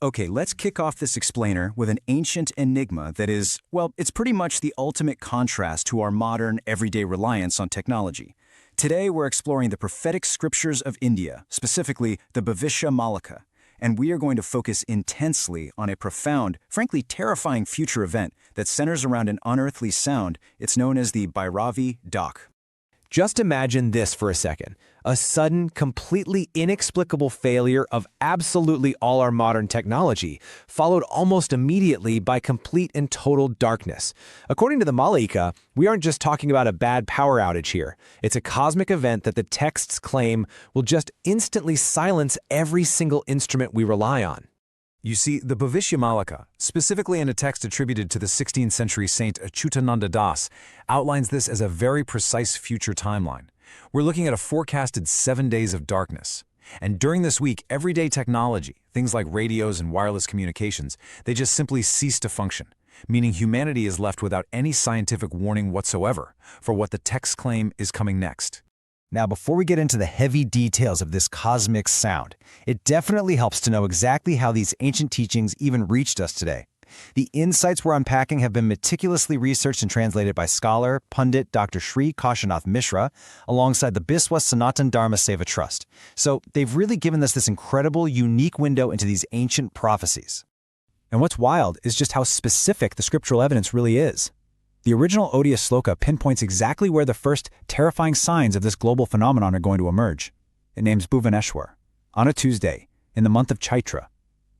Okay, let's kick off this explainer with an ancient enigma that is, well, it's pretty much the ultimate contrast to our modern, everyday reliance on technology. Today, we're exploring the prophetic scriptures of India, specifically the Bhavishya Malika, and we are going to focus intensely on a profound, frankly terrifying future event that centers around an unearthly sound. It's known as the Bhairavi Daak. Just imagine this for a second. A sudden, completely inexplicable failure of absolutely all our modern technology, followed almost immediately by complete and total darkness. According to the Malika, we aren't just talking about a bad power outage here. It's a cosmic event that the texts claim will just instantly silence every single instrument we rely on. You see, the Bhavishya Malika, specifically in a text attributed to the 16th century saint Achyutananda Das, outlines this as a very precise future timeline. We're looking at a forecasted 7 days of darkness. And during this week, everyday technology, things like radios and wireless communications, they just simply cease to function, meaning humanity is left without any scientific warning whatsoever for what the texts claim is coming next. Now, before we get into the heavy details of this cosmic sound, it definitely helps to know exactly how these ancient teachings even reached us today. The insights we're unpacking have been meticulously researched and translated by scholar, Pandit Dr. Sri Kashinath Mishra, alongside the Biswa Sanatan Dharma Seva Trust. So they've really given us this incredible, unique window into these ancient prophecies. And what's wild is just how specific the scriptural evidence really is. The original odious sloka pinpoints exactly where the first terrifying signs of this global phenomenon are going to emerge. It names Bhuvaneshwar, on a Tuesday, in the month of Chaitra.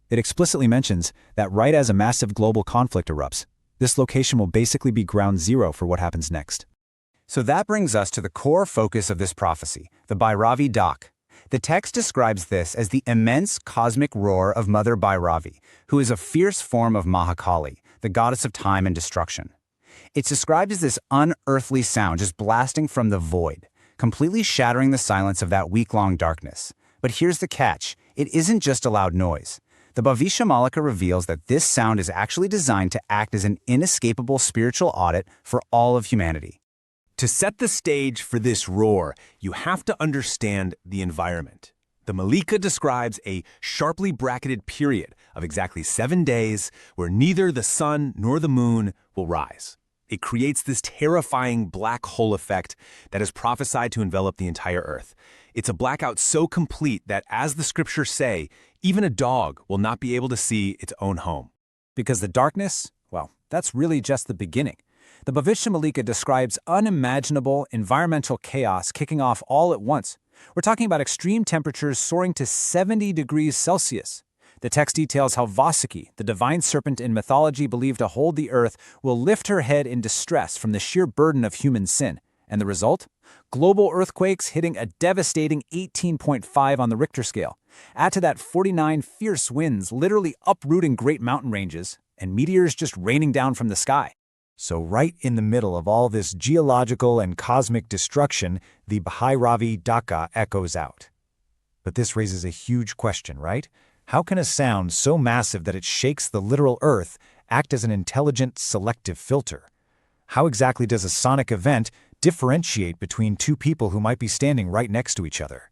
It explicitly mentions that right as a massive global conflict erupts, this location will basically be ground zero for what happens next. So that brings us to the core focus of this prophecy, the Bhairavi Daak. The text describes this as the immense cosmic roar of Mother Bhairavi, who is a fierce form of Mahakali, the goddess of time and destruction. It's described as this unearthly sound just blasting from the void, completely shattering the silence of that week-long darkness. But here's the catch. It isn't just a loud noise. The Bhavishya Malika reveals that this sound is actually designed to act as an inescapable spiritual audit for all of humanity. To set the stage for this roar, you have to understand the environment. The Malika describes a sharply bracketed period of exactly 7 days where neither the sun nor the moon will rise. It creates this terrifying black hole effect that is prophesied to envelop the entire Earth. It's a blackout so complete that, as the scriptures say, even a dog will not be able to see its own home. Because the darkness, well, that's really just the beginning. The Bhavishya Malika describes unimaginable environmental chaos kicking off all at once. We're talking about extreme temperatures soaring to 70 degrees Celsius. The text details how Vasuki, the divine serpent in mythology believed to hold the earth, will lift her head in distress from the sheer burden of human sin. And the result? Global earthquakes hitting a devastating 18.5 on the Richter scale. Add to that 49 fierce winds literally uprooting great mountain ranges, and meteors just raining down from the sky. So right in the middle of all this geological and cosmic destruction, the Bhairavi Daak echoes out. But this raises a huge question, right? How can a sound so massive that it shakes the literal earth act as an intelligent, selective filter? How exactly does a sonic event differentiate between two people who might be standing right next to each other?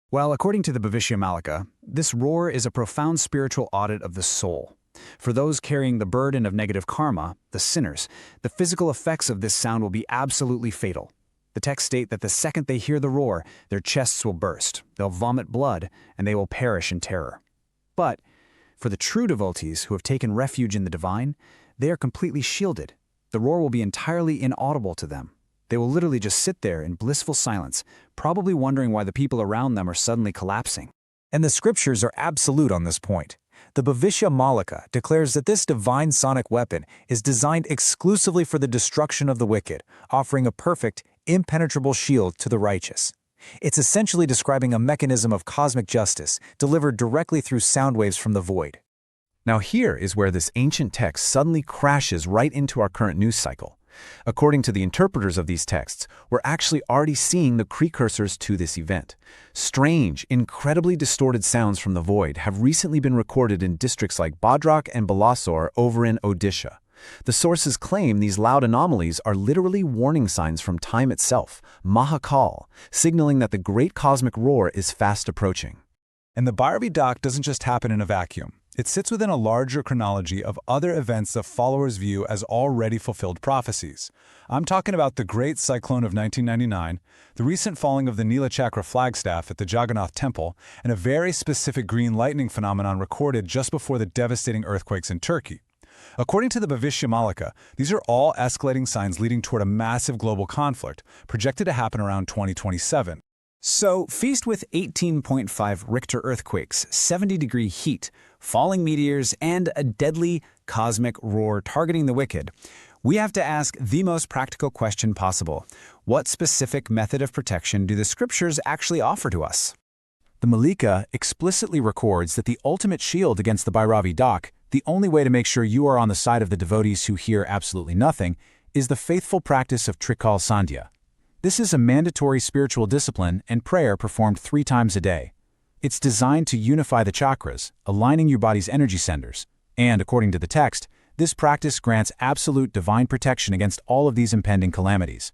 Well, according to the Bhavishya Malika, this roar is a profound spiritual audit of the soul. For those carrying the burden of negative karma, the sinners, the physical effects of this sound will be absolutely fatal. The texts state that the second they hear the roar, their chests will burst, they'll vomit blood, and they will perish in terror. But for the true devotees who have taken refuge in the divine, they are completely shielded. The roar will be entirely inaudible to them. They will literally just sit there in blissful silence, probably wondering why the people around them are suddenly collapsing. And the scriptures are absolute on this point. The Bhavishya Malika declares that this divine sonic weapon is designed exclusively for the destruction of the wicked, offering a perfect, impenetrable shield to the righteous. It's essentially describing a mechanism of cosmic justice delivered directly through sound waves from the void. Now here is where this ancient text suddenly crashes right into our current news cycle. According to the interpreters of these texts, we're actually already seeing the precursors to this event. Strange, incredibly distorted sounds from the void have recently been recorded in districts like Bhadrak and Balasore over in Odisha. The sources claim these loud anomalies are literally warning signs from time itself, Mahakal, signaling that the great cosmic roar is fast approaching. And the Bhairavi Daak doesn't just happen in a vacuum. It sits within a larger chronology of other events that followers view as already fulfilled prophecies. I'm talking about the Great Cyclone of 1999, the recent falling of the Nilachakra flagstaff at the Jagannath temple, and a very specific green lightning phenomenon recorded just before the devastating earthquakes in Turkey. According to the Bhavishya Malika, these are all escalating signs leading toward a massive global conflict, projected to happen around 2027. So, feast with 18.5 Richter earthquakes, 70-degree heat, falling meteors, and a deadly cosmic roar targeting the wicked, we have to ask the most practical question possible. What specific method of protection do the scriptures actually offer to us? The Malika explicitly records that the ultimate shield against the Bhairavi Daak, the only way to make sure you are on the side of the devotees who hear absolutely nothing, is the faithful practice of Trikal Sandhya. This is a mandatory spiritual discipline and prayer performed 3 times a day. It's designed to unify the chakras, aligning your body's energy centers. And according to the text, this practice grants absolute divine protection against all of these impending calamities.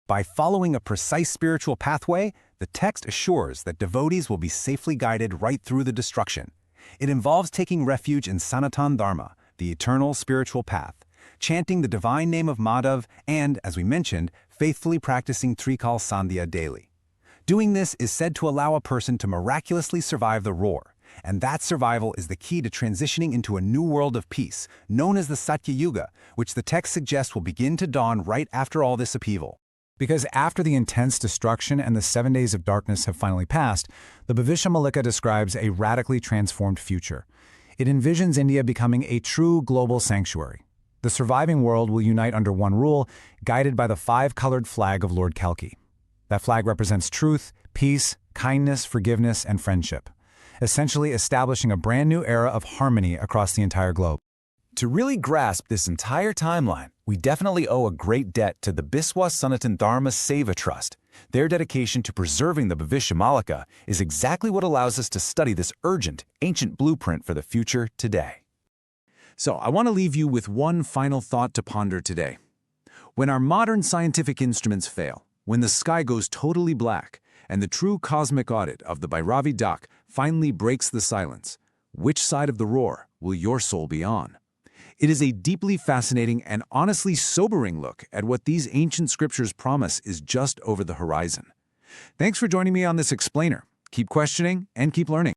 By following a precise spiritual pathway, the text assures that devotees will be safely guided right through the destruction. It involves taking refuge in Sanatan Dharma, the eternal spiritual path, chanting the divine name of Madhav, and, as we mentioned, faithfully practicing Trikal Sandhya daily. Doing this is said to allow a person to miraculously survive the roar, and that survival is the key to transitioning into a new world of peace, known as the Satya Yuga, which the text suggests will begin to dawn right after all this upheaval. Because after the intense destruction and the 7 days of darkness have finally passed, the Bhavishya Malika describes a radically transformed future. It envisions India becoming a true global sanctuary. The surviving world will unite under one rule, guided by the 5-colored flag of Lord Kalki. That flag represents truth, peace, kindness, forgiveness, and friendship, essentially establishing a brand new era of harmony across the entire globe. To really grasp this entire timeline, we definitely owe a great debt to the Biswa Sanatan Dharma Seva Trust. Their dedication to preserving the Bhavishya Malika is exactly what allows us to study this urgent, ancient blueprint for the future today. So I want to leave you with one final thought to ponder today. When our modern scientific instruments fail, when the sky goes totally black, and the true cosmic audit of the Bhairavi Daak finally breaks the silence, which side of the roar will your soul be on? It is a deeply fascinating and honestly sobering look at what these ancient scriptures promise is just over the horizon. Thanks for joining me on this explainer. Keep questioning and keep learning.